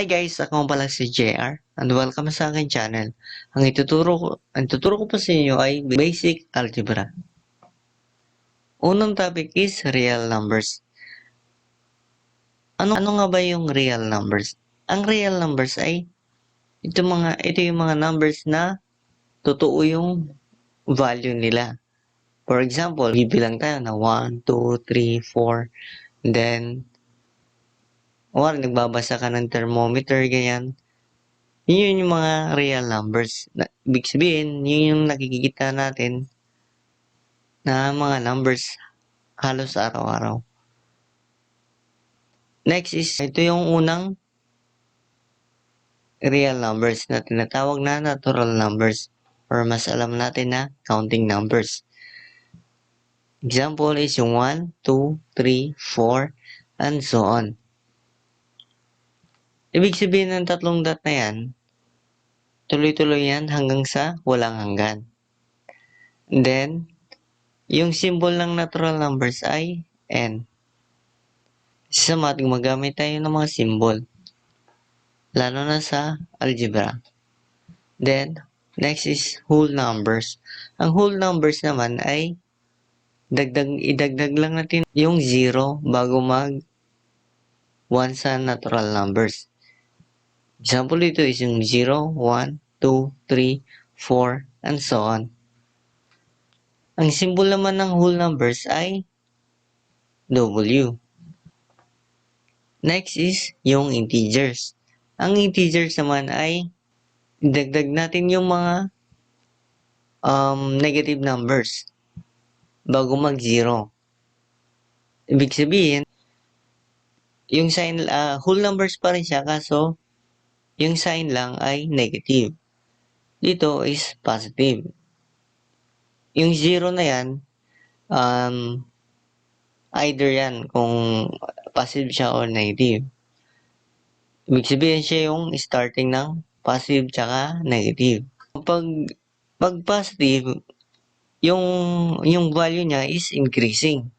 Hi guys, ako nga pala si JR and welcome sa aking channel. Ang tuturo ko po sa inyo ay Basic Algebra. Unang topic is real numbers. Ano nga ba yung real numbers? Ang real numbers ay ito yung mga numbers na totoo yung value nila. For example, bibilang tayo na 1, 2, 3, 4, then nagbabasa ka ng thermometer, ganyan. Yun yung mga real numbers. Ibig sabihin, yun yung nakikita natin na mga numbers halos araw-araw. Next is, ito yung unang real numbers na tinatawag na natural numbers or mas alam natin na counting numbers. Example is yung 1, 2, 3, 4, and so on. Ibig sabihin ng tatlong dot na yan, tuloy-tuloy yan hanggang sa walang hanggan. And then, yung symbol ng natural numbers ay n. Sa math, gumagamit tayo ng mga symbol, lalo na sa algebra. Then, next is whole numbers. Ang whole numbers naman ay idagdag lang natin yung 0 bago mag 1 sa natural numbers. Example dito is yung 0, 1, 2, 3, 4, and so on. Ang symbol naman ng whole numbers ay W. Next is yung integers. Ang integers naman ay idagdag natin yung mga negative numbers bago mag-0. Ibig sabihin, yung sign, whole numbers pa rin siya kaso yung sign lang ay negative. Dito is positive. Yung 0 na yan, either yan kung positive siya or negative. Ibig sabihin siya yung starting ng positive tsaka negative. Pag positive, yung value niya is increasing.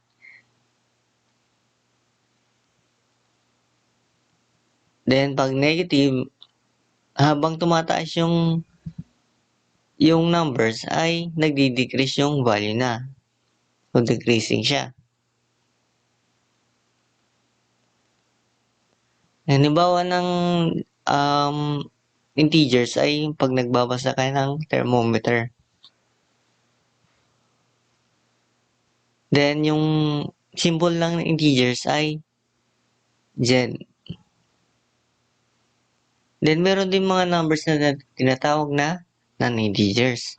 Then pag negative, habang tumataas yung numbers ay nagdi-decrease yung value na. So decreasing siya. Halimbawa ng integers ay pag nagbabasa ka ng thermometer. Then yung symbol lang ng integers ay Z. Then meron din mga numbers na tinatawag na non-integers.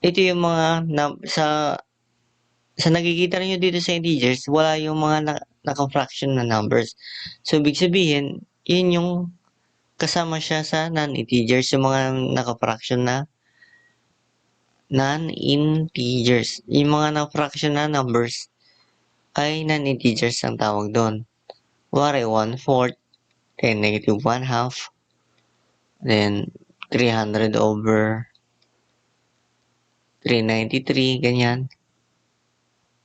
Ito yung mga sa nakikita niyo dito sa integers, wala yung mga naka-fraction na numbers. So ibig sabihin, yun yung kasama siya sa non-integers, yung mga naka-fraction na non-integers. Yung mga naka-fraction na numbers ay non-integers ang tawag doon. Wari 1/4, then negative 1/2, then 300 over 393, ganyan.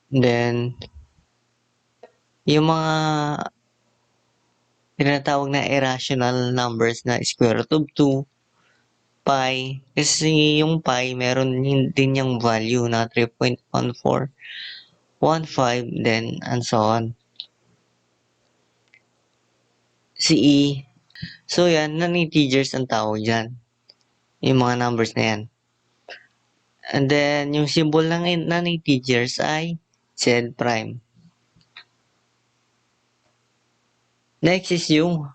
Then, yung mga tinatawag na irrational numbers na square root of 2, pi, kasi yung pi meron din yung value na 3.1415, then and so on. Si E, so yan, non-integers ang tawag dyan. Yung mga numbers na yan. And then, yung symbol ng non-integers ay Z prime. Next is yung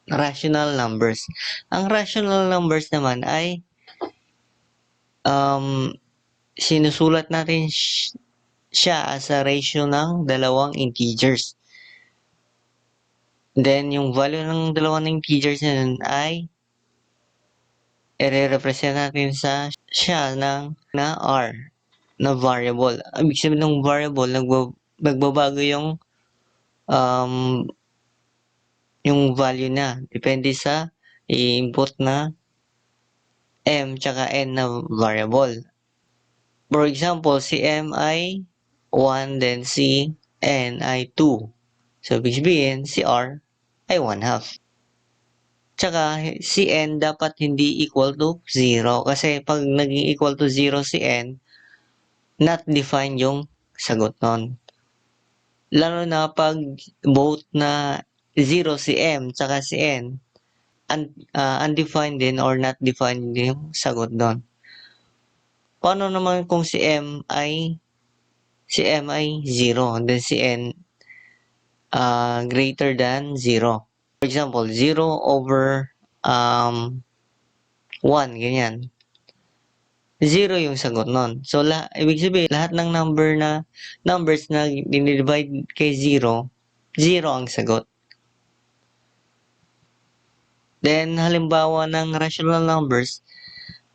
rational numbers. Ang rational numbers naman ay sinusulat natin siya as a ratio ng dalawang integers. Then, yung value ng dalawang integers ay i-represent natin siya na R, na variable. Ibig sabihin ng variable, nagbabago yung value na. Depende sa i-input na M tsaka N na variable. For example, si M ay 1, then si N ay 2. So, ibig sabihin, si R ay 1/2. Tsaka si n dapat hindi equal to 0 kasi pag naging equal to 0 si n, not defined yung sagot nun. Lalo na pag both na 0 si m tsaka si n, undefined din or not defined din yung sagot doon. Paano naman kung si m ay 0, then si n greater than 0? For example, 0 over 1, ganyan. 0 yung sagot nun. So, ibig sabihin, lahat ng numbers na dinidivide kay 0, 0 ang sagot. Then, halimbawa ng rational numbers,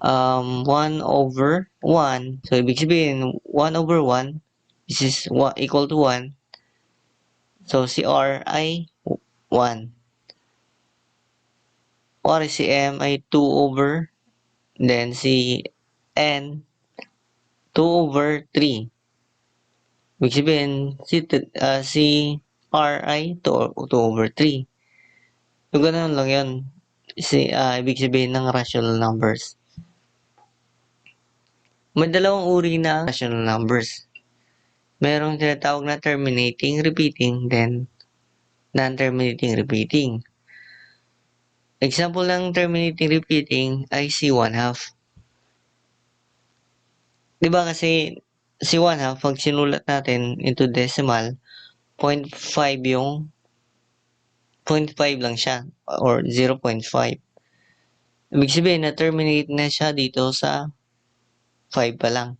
1 over 1. So, ibig sabihin, 1 over 1, this is equal to 1. So, si R ay 1. Or si M ay 2 over, then si N, 2 over 3. Ibig sabihin, si R ay 2 over 3. So, ganun lang yun. Ibig sabihin ng rational numbers. May dalawang uri na rational numbers. Merong tinatawag na terminating, repeating, then non-terminating, repeating. Example ng terminating, repeating ay si 1/2. Diba kasi si 1/2, pag sinulat natin into decimal, 0.5 yung 0.5 lang siya or 0.5. Ibig sabihin na-terminate na siya dito sa 5 pa lang.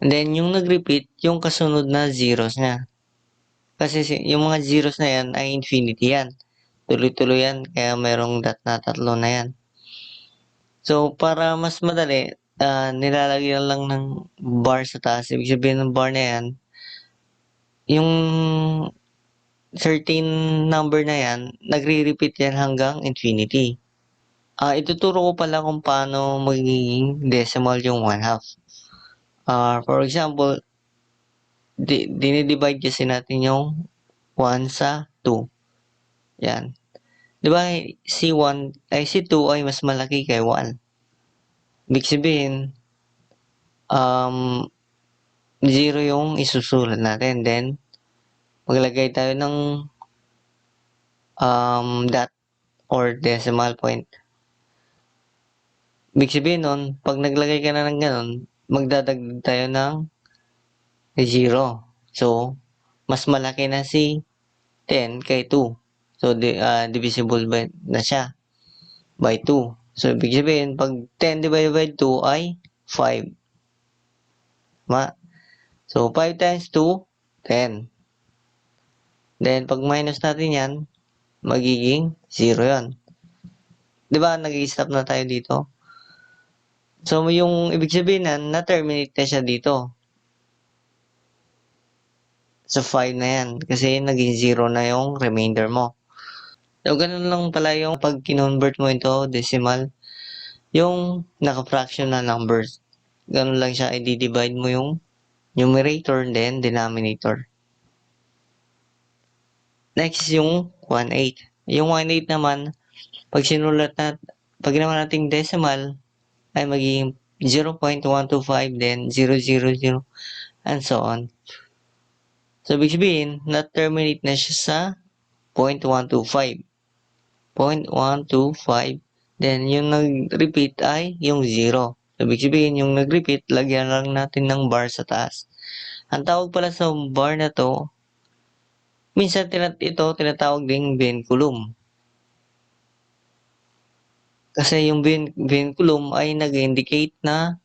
And then yung nag-repeat, yung kasunod na zeros niya. Kasi yung mga zeros na yan ay infinity yan. Tuloy-tuloy yan, kaya merong dot na 3 na yan. So, para mas madali, nilalagyan lang ng bar sa taas. Ibig sabihin ng bar na yan, yung certain number na yan, nagre-repeat yan hanggang infinity. Ituturo ko pala kung paano magiging decimal yung 1/2. For example, dinidivide kasi natin yung 1 sa 2. Yan. Di ba si 2 ay mas malaki kay 1. Ibig sabihin, 0 yung isusulat natin. Then, maglagay tayo ng dot or decimal point. Ibig sabihin nun, pag naglagay ka na ng ganun, magdadagdag tayo ng 0. So, mas malaki na si 10 kay 2. So, divisible na siya by 2. So, ibig sabihin, pag 10 divided by 2 ay 5. So, 5 times 2, 10. Then, pag minus natin yan, magiging 0 yan. Diba, nag-i-stop na tayo dito? So, yung ibig sabihin na-terminate na siya dito. Sa 5 na yan. Kasi naging 0 na yung remainder mo. So, ganun lang pala yung pag kinonvert mo into decimal, yung naka-fraction na numbers. Ganun lang siya, i-divide mo yung numerator then denominator. Next is yung 1/8. Yung 1/8 naman, pag ginawa nating decimal, ay magiging 0.125, then 000, and so on. So, ibig sabihin, na-terminate na siya sa 0.125. 0.125. Then, yung nag-repeat ay yung 0. So, ibig sabihin, yung nag-repeat, lagyan lang natin ng bar sa taas. Ang tawag pala sa bar na to, minsan ito tinatawag ding vinculum. Kasi yung vinculum ay nag-indicate na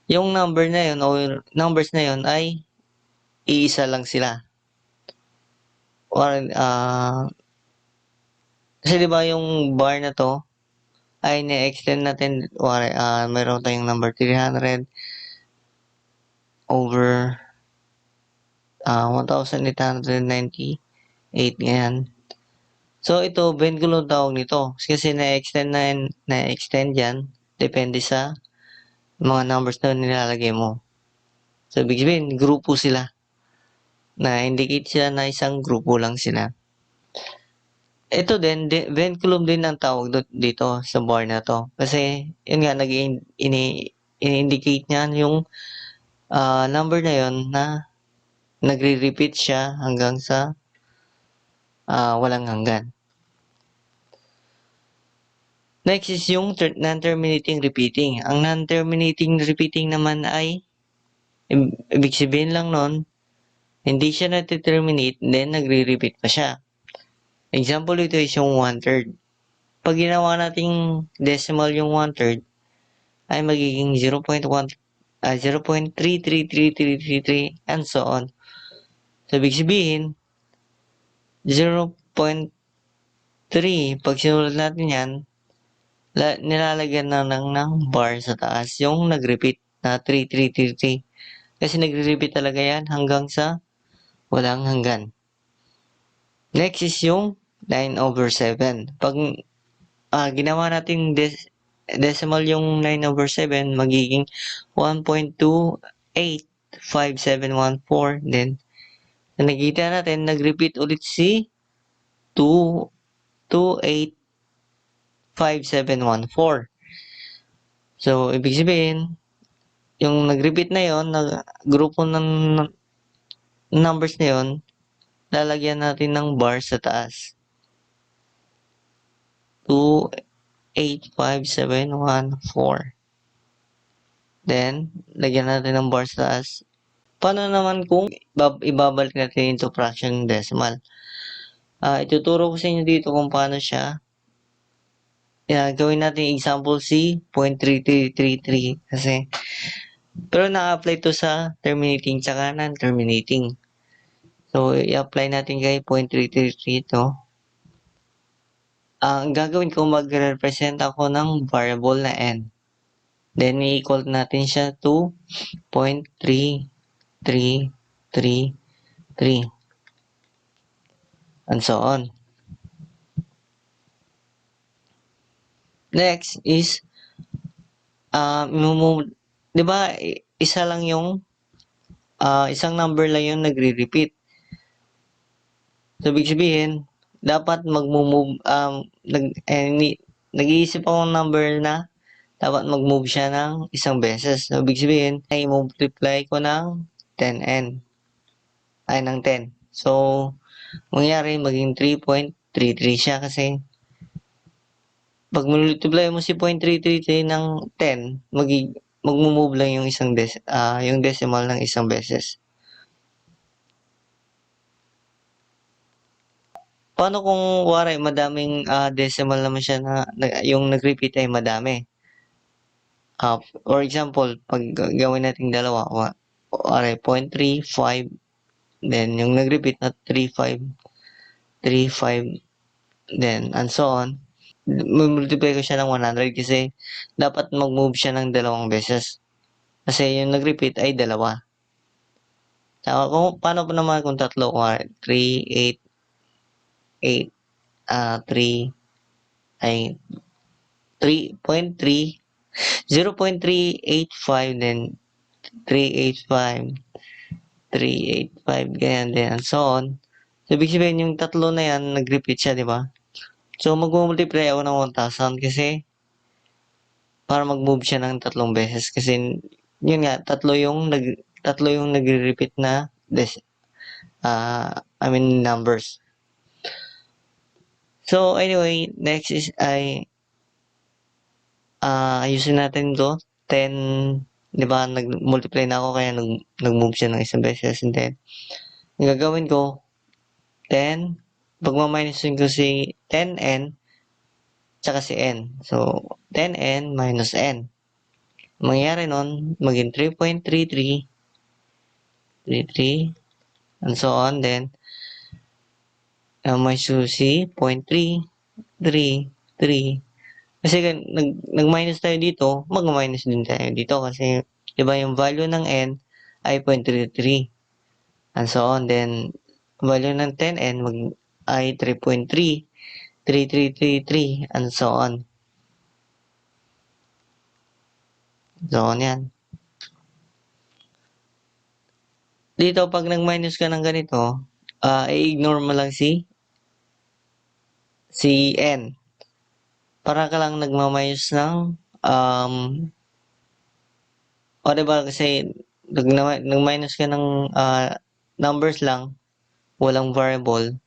yung number na yun o numbers na yun ay iisa lang sila. Or, kasi di ba yung bar na to ay na-extend natin, meron tayong number 300 over 1,898 ngayon. So, ito, vinculum tawag nito. Kasi na-extend yan, depende sa mga numbers na nilalagay mo. So, ibig sabihin, grupo sila. Na-indicate sila na isang grupo lang sila. Ito din, vinculum din ang tawag dito sa bar na to. Kasi, yun nga, ini-indicate niya yung number na yun na nagre-repeat siya hanggang sa walang hanggan. Next is yung non-terminating repeating. Ang non-terminating repeating naman ay, ibig sabihin lang nun, hindi siya na-terminate, then nagre-repeat pa siya. Example ito is yung 1/3. Pag ginawa nating decimal yung 1/3, ay magiging 0.333333 and so on. So, ibig sabihin, 0.3, pag sinulat natin yan, nilalagyan na lang ng bar sa taas yung nag-repeat na 3333. Kasi nagre-repeat talaga yan hanggang sa walang hanggan. Next is yung 9/7. Pag ginawa natin decimal yung 9/7, magiging 1.285714. Then, nakikita natin, nag-repeat ulit si 2285714. So, ibig sabihin, yung nag-repeat na yon, na grupo ng numbers na yon, lalagyan natin ng bar sa taas. 2.85714. Then, lagyan natin ng bar sa taas. Paano naman kung ibabalik natin into fraction decimal? Ituturo ko sa inyo dito kung paano siya. Gawin natin example C, 0.3333 kasi. Pero na-apply to sa terminating tsaka non-terminating. So, i-apply natin kay 0.333 ito. Ang gagawin ko, mag-represent ako ng variable na n. Then, i-equal natin siya to 0.3333 and so on. Next is, di ba, isa lang yung, isang number lang yung nagre-repeat. So, ibig sabihin, dapat mag-move, nag-iisip ako ng number na dapat mag-move siya ng isang beses. So, ibig sabihin, ay multiply ko ng 10n. Ay, ng 10. So, mangyari, maging 3.33 siya kasi pag multiply mo si 0.333 ng 10, mag-move lang yung yung decimal ng isang beses. Paano kung wari madaming decimal naman siya na yung nag-repeat ay madami? For example, pag gawin natin dalawa, wari 0.35, then yung nag-repeat na 35, then and so on. Multiply ko siya ng 100 kasi dapat mag-move siya ng dalawang beses. Kasi yung nag-repeat ay dalawa. Paano pa naman kung tatlo? 3, 8, 8, 3, ay 3.3, 0.385, then 385, 385, ganyan din, and so on. So, ibig sabihin, yung tatlo na yan, nag-repeat siya, di ba? So, mag-multiply ako ng 1,000 kasi para mag-move siya ng tatlong beses. Kasi, yun nga, tatlo yung nagre-repeat na numbers. So, anyway, next is ayusin natin to. 10, di ba, nag-multiply na ako kaya nag-move siya ng isang beses. And then, ang gagawin ko, 10, pagmaminosin ko si 10n, tsaka si n. So, 10n minus n. Mangyayari nun, maging 3.33, and so on. Then, may susi, 0.333. Kasi nag-minus tayo dito, mag-minus din tayo dito kasi, di ba, yung value ng n ay 0.33. And so on. Then, value ng 10n ay 3.33333 and so on. So on yan. Dito, pag nag-minus ka ng ganito, i-ignore mo lang si si N. Para ka lang nagmamayos ng, o diba kasi nag-minus ka ng numbers lang, walang variable,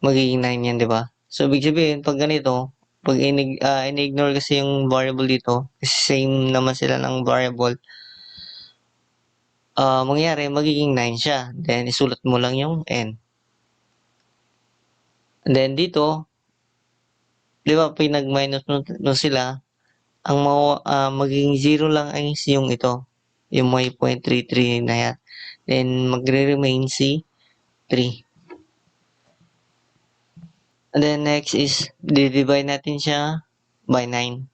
magiging 9 yan, di ba? So, ibig sabihin, pag ganito, pag in-ignore kasi yung variable dito, kasi same naman sila ng variable, mangyari, magiging 9 siya. Then, isulat mo lang yung N. And then, dito, di ba, pinag-minus no sila, ang magiging 0 lang ay yung ito, yung may 0.33 na yan. Then, magre-remain si 3. And then, next is, divide natin siya by 9.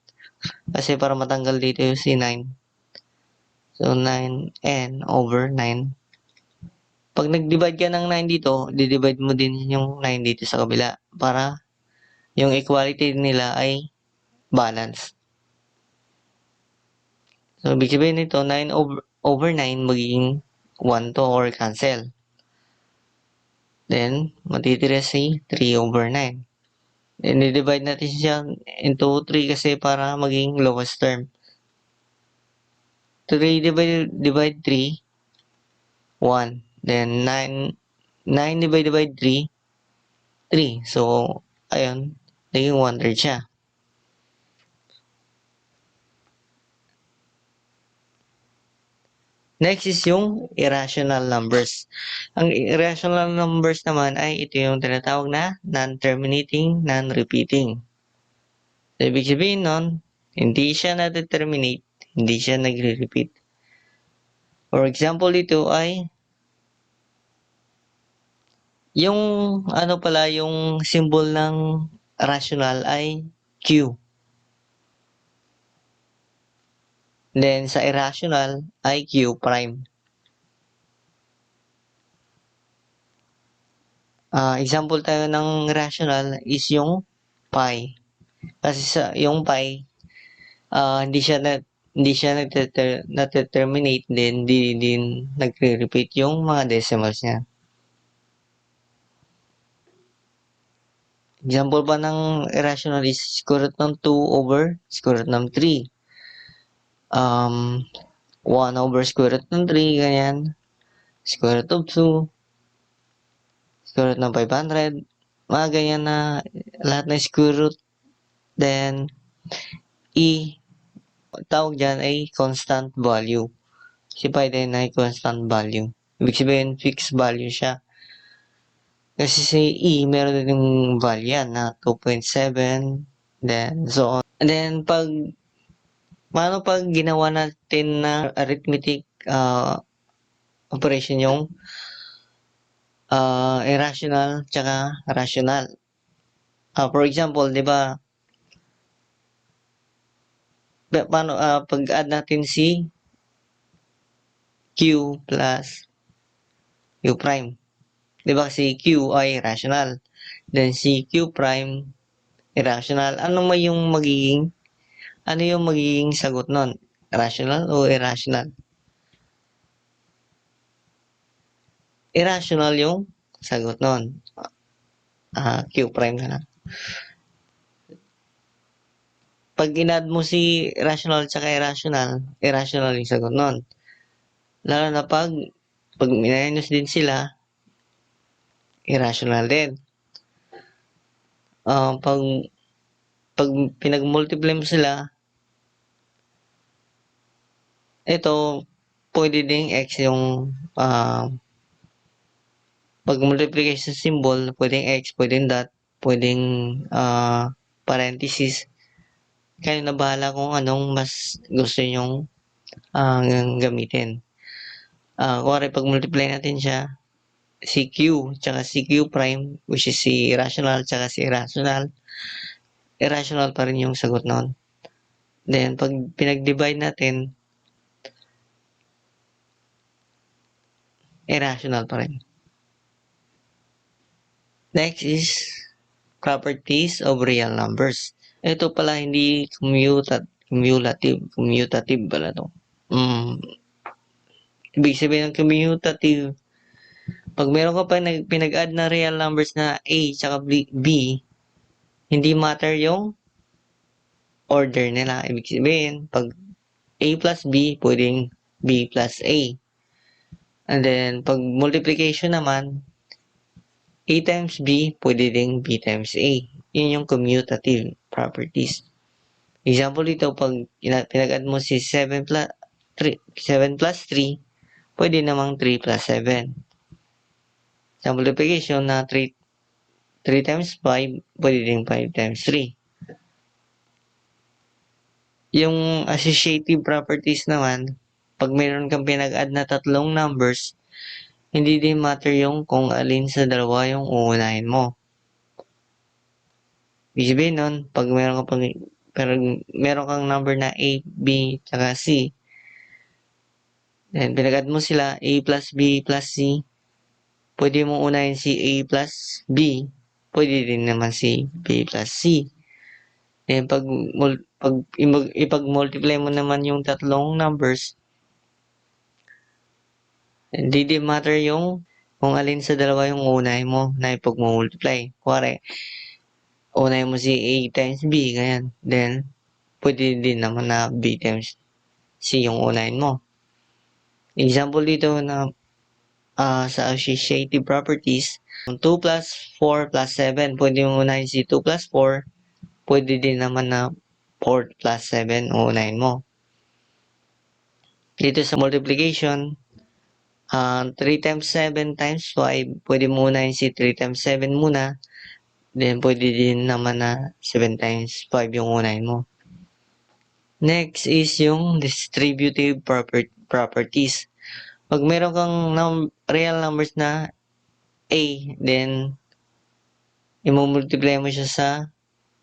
Kasi para matanggal dito yung si 9. So, 9n over 9. Pag nag-divide ka ng 9 dito, di-divide mo din yung 9 dito sa kabila para yung equality nila ay balance. So, ibig sabihin nito, 9 over 9 magiging 1 to or cancel. Then, matitira si 3 over 9. Then, i-divide natin siya into 3 kasi para maging lowest term. 3 divide 3, 1. Then, 9 divided by 3, 3. So, ayun, naging 1/3 siya. Next is yung irrational numbers. Ang irrational numbers naman ay ito yung tinatawag na non-terminating, non-repeating. So, ibig sabihin nun, hindi siya na-determinate, hindi siya nagre-repeat. For example dito ay yung yung symbol ng rational ay Q. Then sa irrational ay Q prime. Example tayo ng rational is yung pi. Kasi sa yung pi, hindi siya nagte-terminate din, hindi din nagre-repeat yung mga decimals niya. Example pa ng irrational is square root ng 2 over square root ng 3. 1 over square root ng 3, ganyan. Square root of 2, square root ng 500, mga ganyan na lahat ng square root. Then, tawag dyan ay constant value. Si pi din ay constant value. Ibig sabihin, fixed value siya. Kasi si meron din yung value yan na 2.7, then so on. And then, paano pag ginawa natin na arithmetic operation yung irrational tsaka rational? For example, di ba, paano pag-add natin si Q plus Q prime. Di ba si Q ay rational. Then si Q prime irrational. Ano yung magiging sagot nun? Rational o irrational? Irrational yung sagot nun. Q prime na lang. Pag inad mo si rational at irrational yung sagot nun. Lalo na pag minus din sila, irrational din. Pag pinag-multiply mo sila, ito, pwede ding x yung pag multiplication symbol, pwedeng x, pwedeng dot, pwedeng parenthesis. Kayo na bahala kung anong mas gusto nyong gamitin. Kuwari pag multiply natin siya, si Q, tsaka si Q prime, which is si rational, tsaka si irrational pa rin yung sagot nun. Then, pag pinag-divide natin, irrational pa rin. Next is properties of real numbers. Ito pala hindi commutative pala to. Ibig sabihin ng commutative, pag meron ka pa pinag-add na real numbers na A tsaka B, Hindi matter yung order nila. Ibig sabihin, pag A plus B, pwedeng B plus A. And then, pag multiplication naman, A times B, pwede ding B times A. Yun yung commutative properties. Example dito, pag pinag-add mo si 7 plus 3, pwede namang 3 plus 7. Sa multiplication na 3 times 5, pwede ding 5 times 3. Yung associative properties naman, pag mayroon kang pinag-add na tatlong numbers, hindi din matter yung kung alin sa dalawa yung uunahin mo. Ibig sabihin nun, pag meron kang number na A, B, tsaka C, then pinag-add mo sila, A plus B plus C, pwede mo unahin si A plus B, pwede din naman si B plus C. Then ipag-multiply mo naman yung tatlong numbers, hindi din matter yung kung alin sa dalawa yung unahin mo na ipag-multiply. Kuwari, unahin mo si A times B, ganyan. Then, pwede din naman na B times C yung unahin mo. Example dito na sa associative properties, 2 plus 4 plus 7, pwede mong unahin si 2 plus 4, pwede din naman na 4 plus 7 unahin mo. Dito sa multiplication, 3 times 7 times 5, pwede mo unahin si 3 times 7 muna, then pwede din naman na 7 times 5 yung unahin mo. Next is yung distributive properties. Pag meron kang real numbers na A, then imumultiply mo siya sa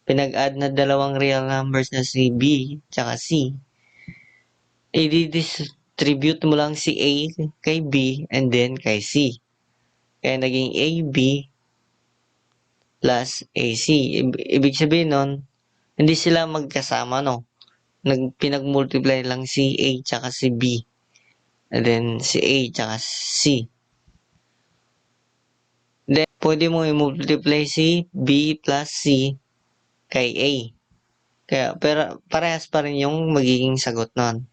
pinag-add na dalawang real numbers na si B tsaka C. I-distribute mo lang si A kay B and then kay C. Kaya naging AB plus AC. Ibig sabihin nun, hindi sila magkasama, no? Pinag-multiply lang si A tsaka si B. And then si A tsaka C. Then, pwede mo i-multiply si B plus C kay A. Kaya, pero parehas pa rin yung magiging sagot nun.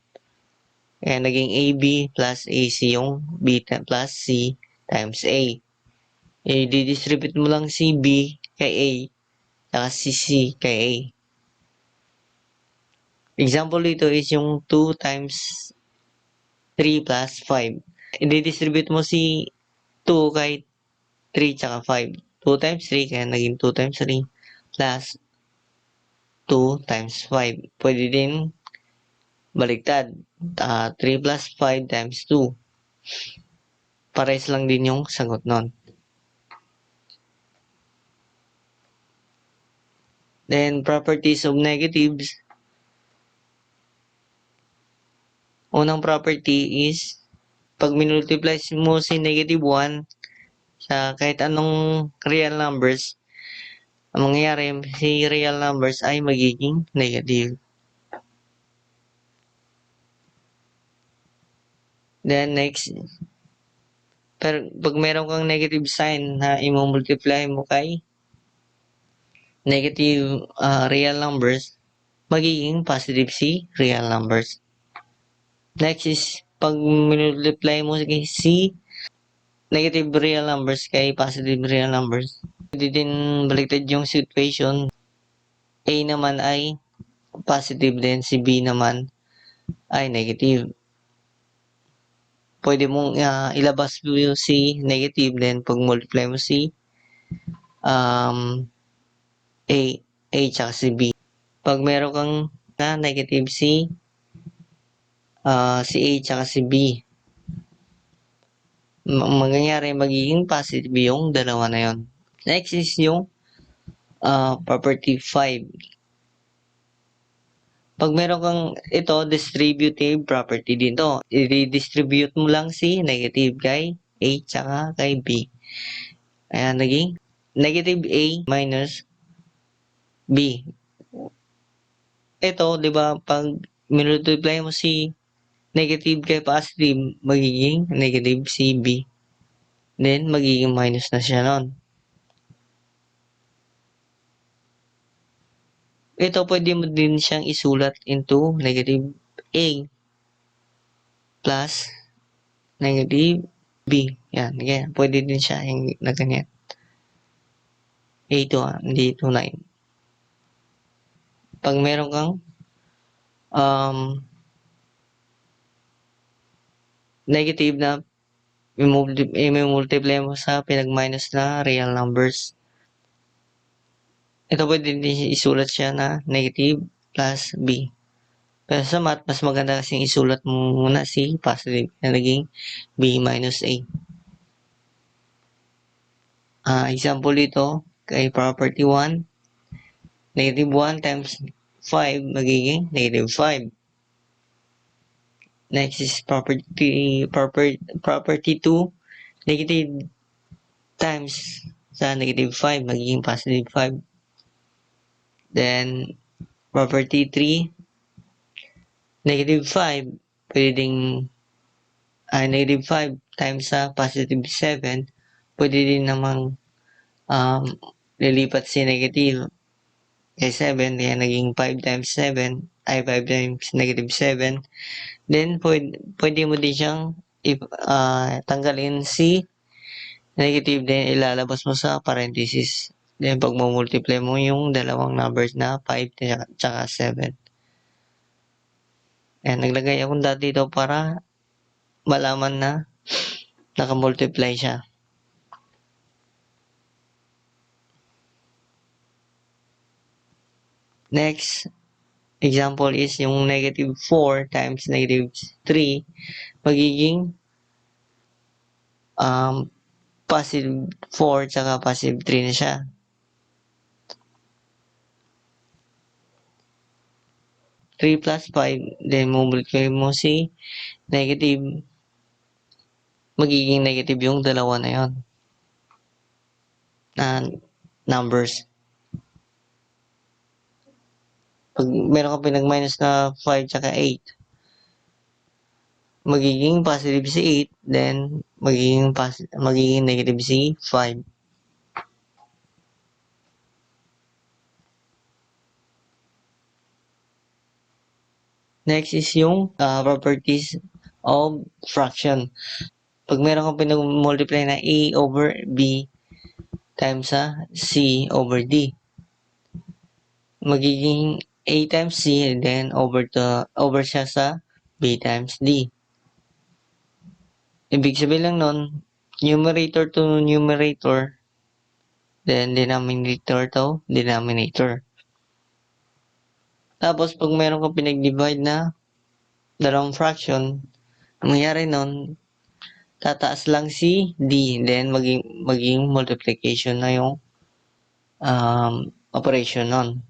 Kaya naging AB plus AC yung B plus C times A. I-distribute mo lang si B kay A, saka si C kay A. Example dito is yung 2 times 3 plus 5. I-distribute mo si 2 kay 3 tsaka 5. 2 times 3, kaya naging 2 times 3 plus 2 times 5. Pwede din baliktad. 3 plus 5 times 2. Pares lang din yung sagot nun. Then, properties of negatives. Unang property is, pag minultiply mo si negative 1 sa kahit anong real numbers, ang mangyayari, si real numbers ay magiging negative. Then next, pero pag meron kang negative sign na i-multiply mo kay negative real numbers, magiging positive si real numbers. Next is, pag multiply mo si negative real numbers kay positive real numbers, pwede din baliktad yung situation. A naman ay positive din, si B naman ay negative. Pwede mong ilabas mo yung si negative, then pag multiply mo si A, tsaka si B. Pag meron kang na negative si A tsaka si B, mangyayari magiging positive yung dalawa na yon. Next is yung property 5. Pag meron kang ito, distributive property din to. I-distribute mo lang si negative kay A tsaka kay B. Ayan, naging negative A minus B. Ito, di ba, pag multiply mo si negative kay positive, magiging negative si B. Then, magiging minus na siya nun. Ito pwede mo din siyang isulat into negative A plus negative B. Yan, ganyan. Pwede din siya yung na ganyan. A2 hindi 29. Pag meron kang um, negative na i-multiply mo sa pinag-minus na real numbers. Ito pwede din isulat siya na negative plus B. Pero sa math, mas maganda kasing isulat mo muna si positive na naging B minus A. Example dito, kay property 1, negative 1 times 5 magiging negative 5. Next is property 2, negative times sa negative 5 magiging positive 5. Then, property 3, negative 5, pwedeng negative 5 times sa positive 7, pwede din namang lilipat si negative kay 7, kaya naging 5 times 7, 5 times negative 7. Then, pwede mo din siyang tanggalin si negative, then ilalabas mo sa parenthesis. Then, pag multiply mo yung dalawang numbers na 5 tsaka 7. Ayan, naglagay akong dot dito para malaman na nakamultiply siya. Next example is yung negative 4 times negative 3 magiging positive 4 tsaka positive 3 na siya. Three plus 5, then multiply mo si negative, magiging negative yung dalawa na yon na numbers. Pag meron ka pinag-minus na 5 tsaka 8, magiging positive si 8, then magiging negative si 5. Next is yung properties of fraction. Pag meron kang pinag-multiply na A over B times sa C over D, magiging A times C, and then over siya sa B times D. Ibig sabihin lang nun, numerator to numerator, then denominator to denominator. Tapos, pag meron kang pinag-divide na dalawang fraction, ang mangyari nun, tataas lang si D, then maging multiplication na yung operation nun.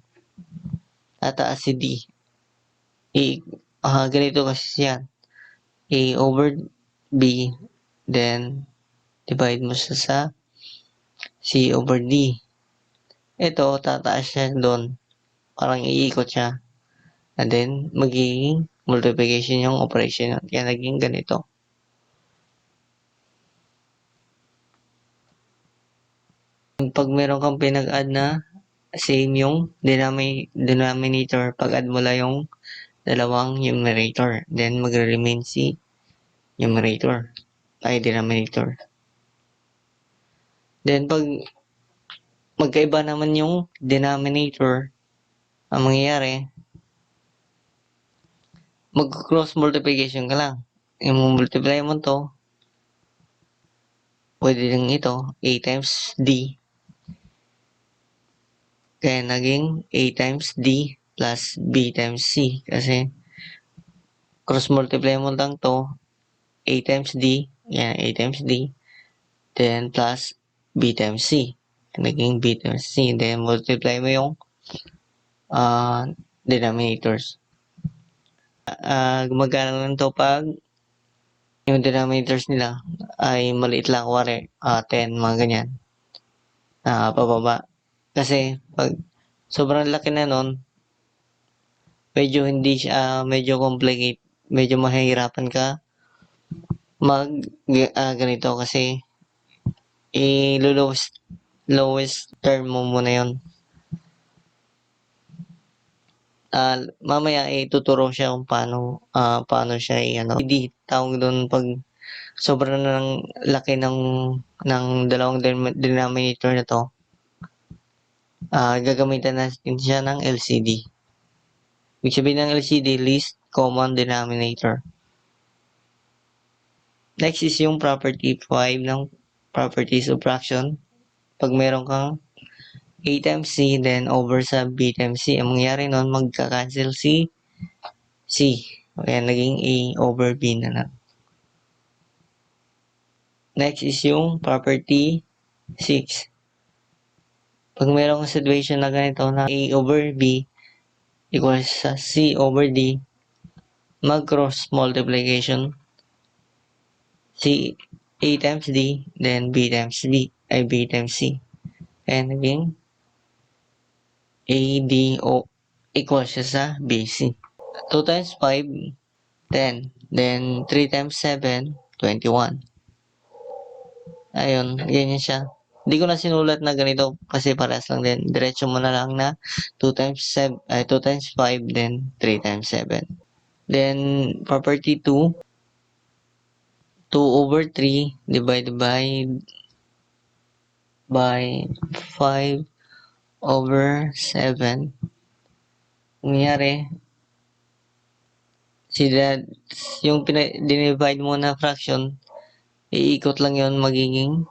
Tataas si D. Ganito kasi yan. A over B, then divide mo siya sa C over D. Ito, tataas siya doon. Parang iikot siya. And then, magiging multiplication yung operation. Kaya naging ganito. Pag meron kang pinag-add na same yung denominator, pag-add mo lang yung dalawang numerator. Then, magre-remain si numerator. Denominator. Then, pag magkaiba naman yung denominator, ang mangyayari, mag-cross multiplication ka lang. Yung multiply mo to, pwede lang ito, A times D. Kaya naging A times D plus B times C. Kasi cross multiply mo lang to, A times D, yan, A times D, then plus B times C. Naging B times C. Then multiply mo yung denominators. Gumagana lang to pag yung denominators nila ay maliit lang, kuwari 10, mga ganyan. Pababa. Kasi pag sobrang laki na nun, medyo hindi siya, medyo complicate, medyo mahihirapan ka ganito kasi lowest term mo muna yon. mamaya ituturo siya kung paano siya hindi tawag doon pag sobrang ng laki ng dalawang denominator na 'to, gagamitan natin siya ng LCD. Ibig sabihin ng LCD, least common denominator. Next is yung property 5 ng properties of fraction. Pag meron kang A times C, then over sa B times C, ang mangyayari nun, magka-cancel si C. Kaya naging A over B na lang. Next is yung property 6. Pag merong situation na ganito na A over B equals sa C over D, mag-cross multiplication C A times D, then B times B times C. And naging ADO equals siya sa BC. 2 times 5, 10. Then 3 times 7, 21. Ayun, ganyan siya. Hindi ko na sinulat na ganito kasi parehas lang din. Diretso mo na lang na 2 times 5, then 3 times 7. Then, property 2, 2 over 3 divided by 5 over 7. Nangyari, yung dinivide mo na fraction, iikot lang yon magiging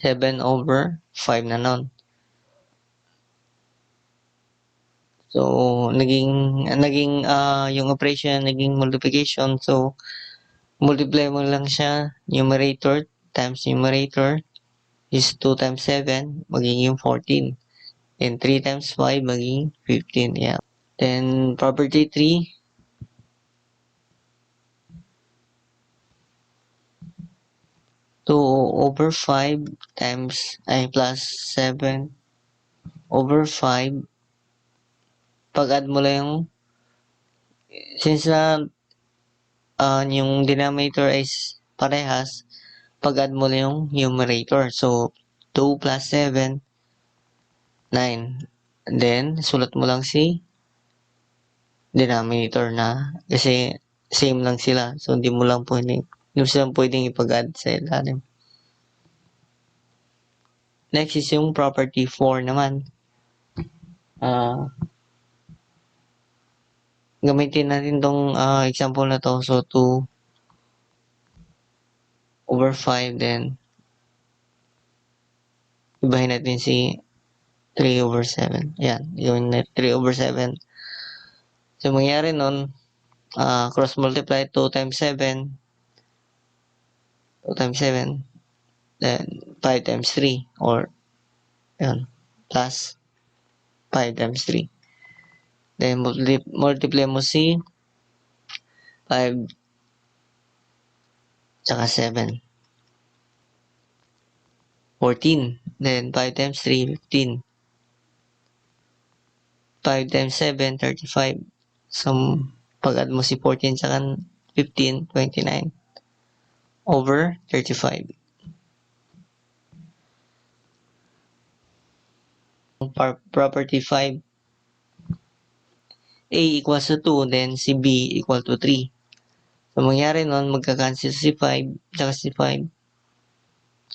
7 over 5 na nun. So, naging yung operation naging multiplication. So, multiply mo lang siya, numerator times numerator is 2 times 7, magiging 14. And 3 times 5, magiging 15. Yeah. Then, property 3, 2 over 5 times, plus 7 over 5. Pag-add mo lang yung, since yung denominator is parehas, pag-add mo lang yung numerator. So, 2 plus 7, 9. And then, sulat mo lang si denominator na kasi same lang sila. So, hindi mo silang pwedeng ipag-add sa ilalim. Next is yung property 4 naman. Gamitin natin tong example na to. So, 2 over 5, then ibahin natin si 3 over 7. Yan, yung 3 over 7. So, mangyari nun, cross multiply 2 times 7, 2 times 7, then 5 times 3, or yan, plus 5 times 3. Then, multiply mo si 5 tsaka 7. 14. Then, 5 times 3, 15. 5 times 7, 35. So, pag-add mo si 14 tsaka 15, 29 over 35. Property 5, A equals to 2, then si B equal to 3. So, mangyari nun, magka-cancel si 5, tsaka si 5.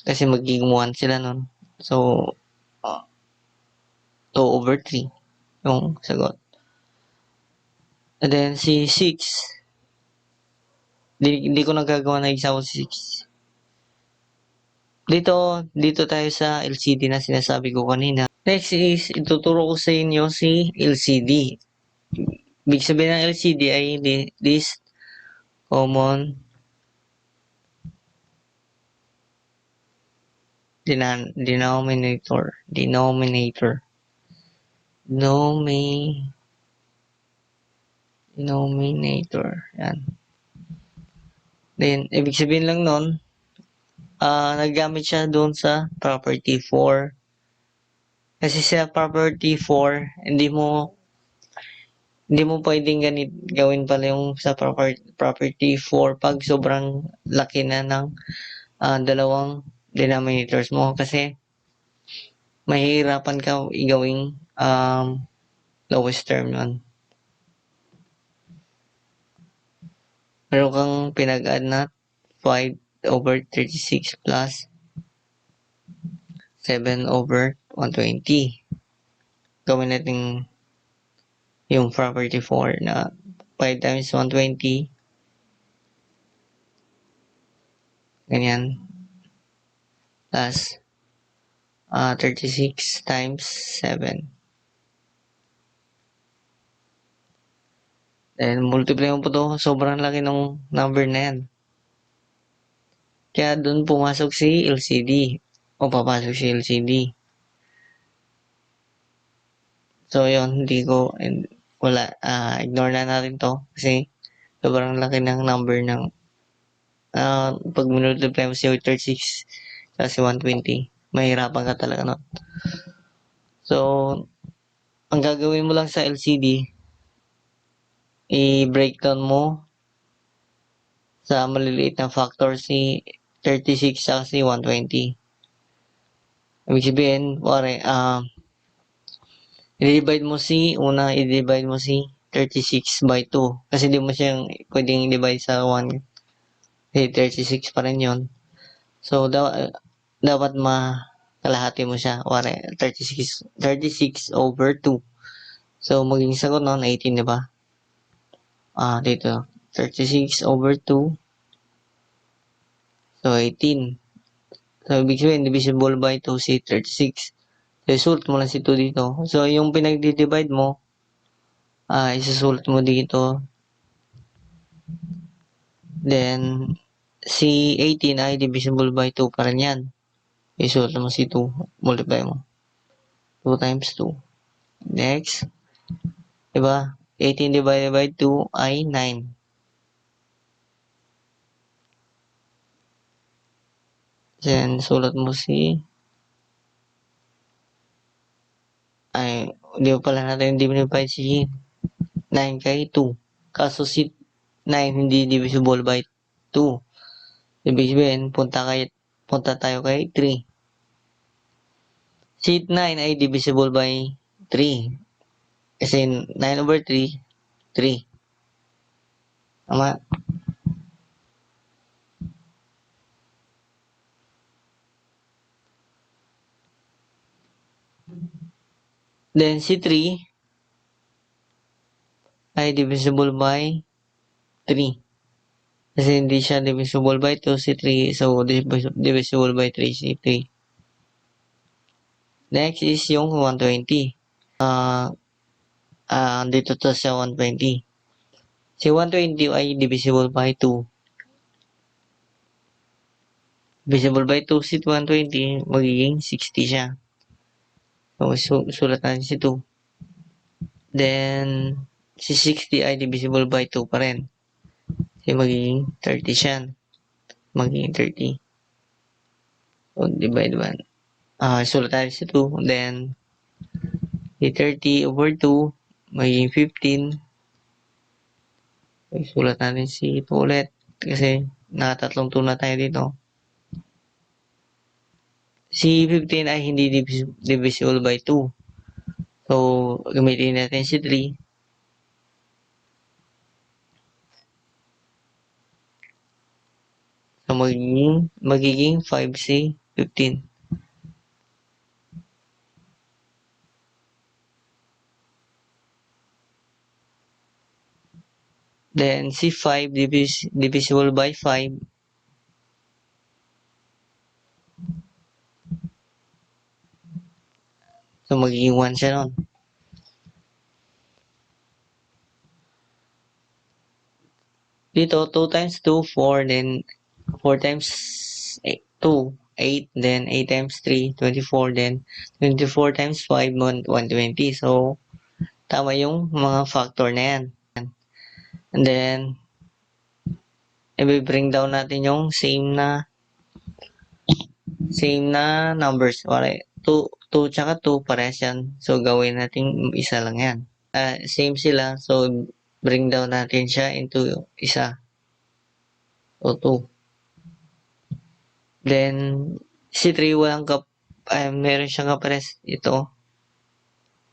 Kasi magiging 1 sila nun. So, 2 over 3 yung sagot. And then, si 6, hindi ko nagagawa ng example si 6. Dito tayo sa LCD na sinasabi ko kanina. Next is, ituturo ko sa inyo si LCD. Ibig sabihin ng LCD ay least common denominator. Denominator. Yan. Then, ibig sabihin lang nun, naggamit siya doon sa property 4. Kasi sa property 4, hindi mo pwedeng gawin pala yung sa property 4 pag sobrang laki na ng dalawang denominators mo kasi mahihirapan ka igawing lowest term nun. Meron kang pinag-add na 5/36 plus 7/120. Gawin natin yung property 4 na 5 times 120. Ganyan. Plus 36 times 7. Then, multiply mo po to. Sobrang laki ng number na yan. Kaya doon pumasok si LCD. O papasok si LCD. So, yun. Hindi ko, wala. Ignore na natin to. Kasi, sobrang laki ng number ng pag multiply mo si 36 kasi 120. Mahirapan ka talaga, no? So, ang gagawin mo lang sa LCD, i-breakdown mo sa maliliit na factor si 36 sa si 120. Ibig sabihin, i-divide mo si 36 by 2. Kasi di mo siyang pwedeng i-divide sa 1. Kasi 36 pa rin yun. So, dapat kalahati mo siya. 36/2. So, maging sagot nun, 18, di ba? Dito. 36/2. So, 18. So, ibig sabihin, divisible by 2 si 36. Result mo lang si 2 dito. So, yung pinagdi-divide mo, isusulat mo dito. Then, si 18 ay divisible by 2 pa rin yan. Isulat mo si 2. Multiply mo. 2 times 2. Next. Diba? 18 divided by 2 ay 9. Then, sulat mo hindi pa pala natin divide si 9 kay 2. Kaso si 9 hindi divisible by 2. Ibig sabihin, punta tayo kay 3. Si 9 ay divisible by 3. Kasi 9/3, 3. Tama? Then si 3 ay divisible by 3. Kasi hindi siya divisible by 2 si 3. So, divisible by 3 si 3. Next is yung 120. Dito to sa 120. Si 120 ay divisible by 2. Divisible by 2 si 120, magiging 60 siya. So, sulat natin si 2. Then, si 60 ay divisible by 2 pa rin. Kasi magiging 30 siya. Magiging 30. So, divide 1. Sulat natin si 2. Then, si 30/2, magiging 15. Sulat natin si 2 ulit. Kasi, nakatatlong 2 na tayo dito. Si 15 ay hindi divisible by 2. So, gamitin natin si 3. So, magiging 5 si 15. Then, si 5 divisible by 5. So, magiging 1 siya nun. Dito, 2 times 2, 4. Then, 4 times 2, 8. Then, 8 times 3, 24. Then, 24 times 5, 120. So, tama yung mga factor na yan. And then, i-bring down natin yung same na numbers. 2 tsaka 2, parehas yan. So, gawin natin isa lang yan. Same sila. So, bring down natin siya into isa. O 2. Then, si 3 meron siyang kapares ito.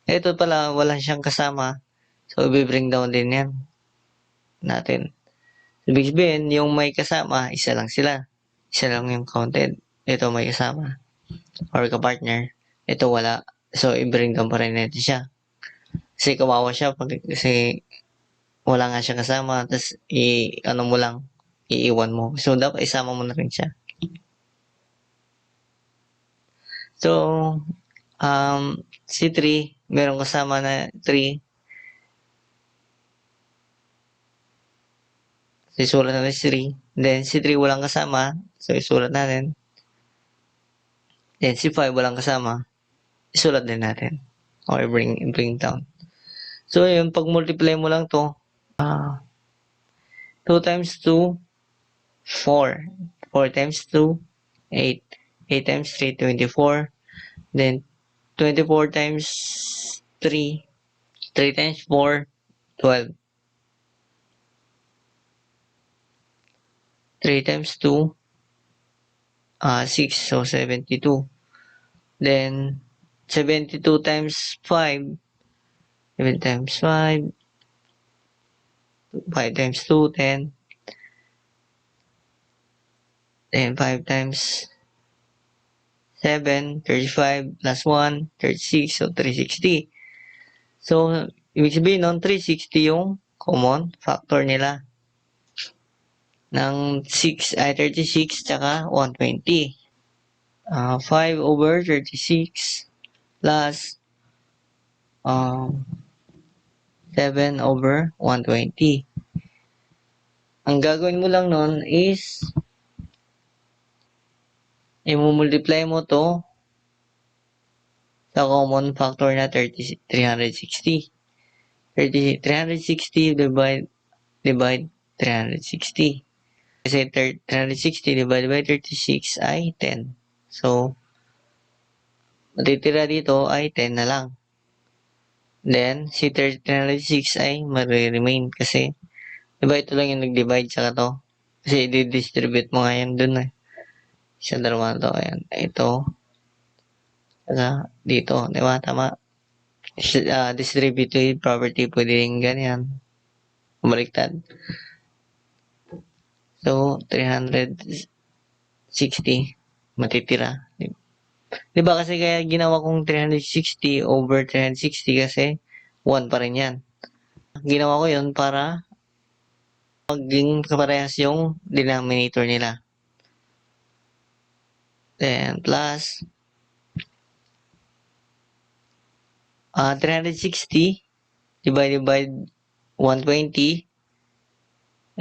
Ito pala, wala siyang kasama. So, i-bring down din yan natin. Ibig sabihin, yung may kasama, isa lang sila. Isa lang yung counted. Ito may kasama. Or kapartner. Ito wala. So, i-bring down pa rin natin siya. Kasi kawawa siya kasi wala nga siya kasama. Tapos, ano mo lang, iiwan mo. So, dapat isama mo na rin siya. So, si 3, meron kasama na 3. So, isulat natin si 3. Then, si 3 walang kasama. So, isulat natin. Then, si 5 walang kasama. Isulat din natin. Or bring down. So, yun, pag multiply mo lang to, 2 times 2, 4. 4 times 2, 8. 8 times 3, 24. Then, 24 times 3, 3 times 4, 12. 3 times 2, 6. So, 72. Then, 72 times 5, 7 times 5, 5 times 2, 10. Then, 5 times 7, 35, plus 1, 36. So, 360. So, ibig sabihin nun, 360 yung common factor nila. Ng 36, tsaka 120. 5 over 36 plus 7 over 120. Ang gagawin mo lang nun is i-multiply mo to sa common factor na 360. 360 divide 360. Kasi 360 divided by 36 ay 10. So, matitira dito ay 10 na lang. Then, si 306 ay mariremain kasi diba ito lang yung nag-divide sa to. Kasi i-distribute mo nga yan dun eh. Sa dalawa to. Ayan. Ito. Saka dito. Diba? Tama. Distributive property pwede rin ganyan. Baliktad. So, 360 matitira. Diba kasi kaya ginawa kong 360 over 360 kasi 1 pa rin yan. Ginawa ko yun para maging kaparehas yung denominator nila. Then, plus 360 divided by 120,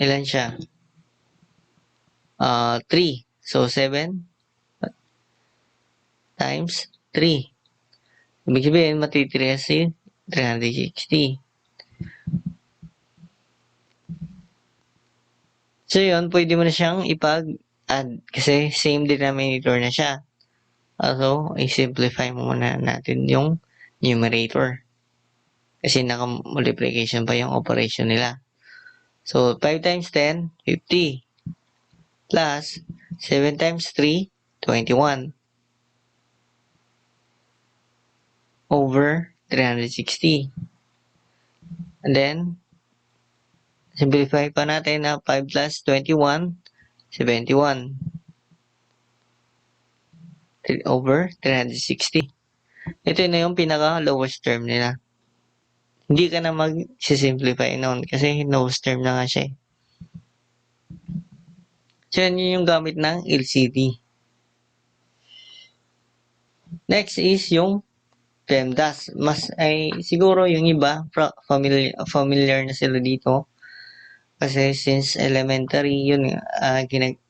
ilan siya? 3. So, 7 times 3. Ibig sabihin, matitira si 360. So, yun, pwede mo na siyang ipag-add kasi same denominator na siya. Also, i-simplify muna natin yung numerator. Kasi naka-multiplication pa yung operation nila. So, 5 times 10, 50. Plus, 7 times 3, 21. Over 360. And then, simplify pa natin na 5 plus 21, 71. Over 360. Ito na yung pinaka-lowest term nila. Hindi ka na mag-simplify noon kasi lowest term na nga siya eh. So, yan yung gamit ng LCD. Next is yung PEMDAS. Siguro yung iba, familiar na sila dito. Kasi since elementary, yun,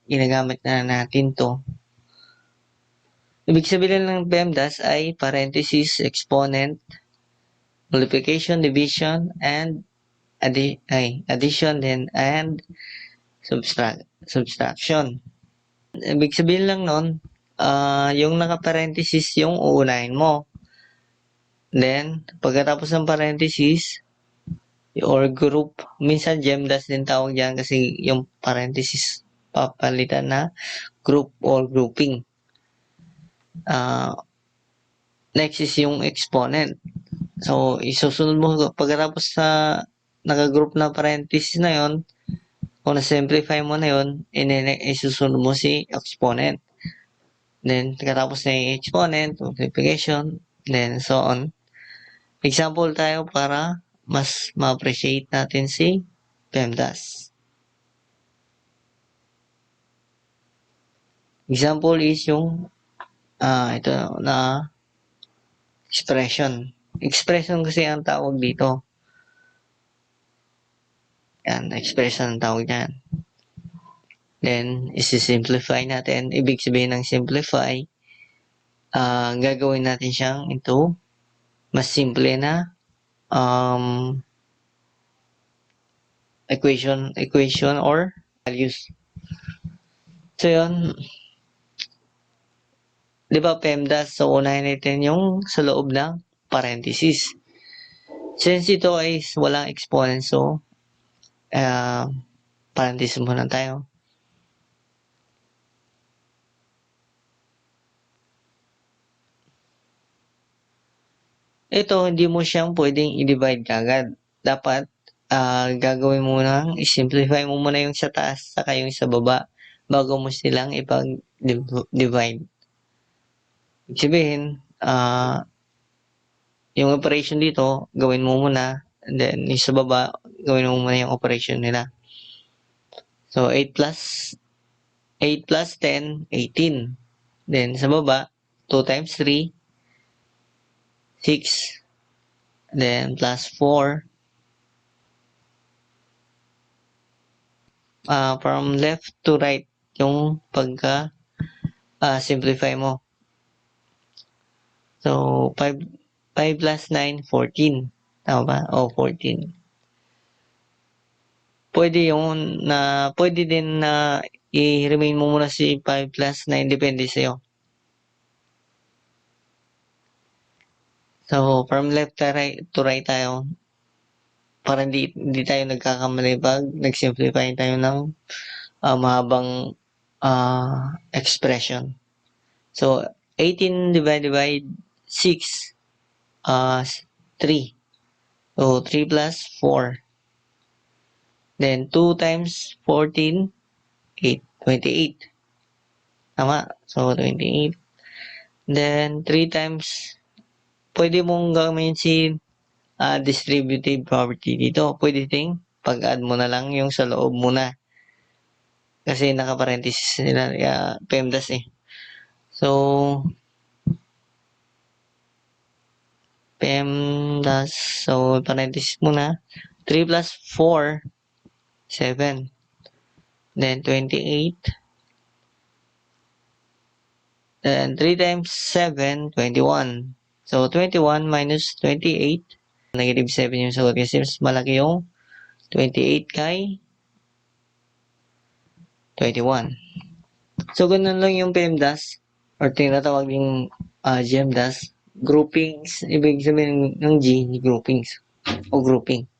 ginagamit na natin to. Ibig sabihin ng PEMDAS ay parenthesis, exponent, multiplication, division, and addition then and subtraction. Ibig sabihin lang nun, yung naka-parenthesis yung uunahin mo. Then, pagkatapos ng parenthesis, or group, minsan GEMDAS din tawag dyan kasi yung parenthesis papalitan na group or grouping. Next is yung exponent. So, isusunod mo pagkatapos sa naka-group na parenthesis na yon, kung na-simplify mo na yon, isusunod mo si exponent. Then, pagkatapos na yung exponent, multiplication, then so on. Example tayo para mas ma-appreciate natin si PEMDAS. Example is yung ito na expression. Expression kasi ang tawag dito. Yan, expression ang tawag yan. Then, isi-simplify natin. Ibig sabihin ng simplify, gagawin natin siyang into mas simple na equation or values. So, yun. Di ba, PEMDAS? So, unahin natin yung sa loob ng parenthesis. Since ito ay walang exponent, so, parenthesis muna tayo. Ito, hindi mo siyang pwedeng i-divide kagad. Dapat, gagawin mo nang i-simplify mo muna yung sa taas saka yung sa baba bago mo silang ipag-divide. Ibig sabihin, yung operation dito, gawin mo muna, and then yung sa baba, gawin mo muna yung operation nila. So, 8 plus 10, 18. Then, sa baba, 2 times 3, 6. Then, plus 4. From left to right, yung simplify mo. So, 5 plus 9, 14. Tama ba? 14. Pwede din na i-remain mo muna si 5 plus 9, depende sa'yo. So, from left to right tayo, para hindi tayo nagkakamali pag nag-simplify tayo ng mahabang expression. So, 18 divided by 6, 3. So, 3 plus 4. Then, 2 times 14, 8. 28. Tama? So, 28. Then, 3 times, pwede mong gawin si distributive property dito. Pwede ting pag-add mo na lang yung sa loob muna. Kasi naka-parenthesis nila, PEMDAS eh. So, PEMDAS, so parenthesis muna. 3 plus 4, 7. Then 28. Then 3 times 7, 21. So 21 minus 28. Negative 7 yung sagot kasi mas malaki yung 28 kay 21. So ganun lang yung PEMDAS or tinatawag yung GEMDAS. Groupings, ibig sabihin ng G, groupings o grouping.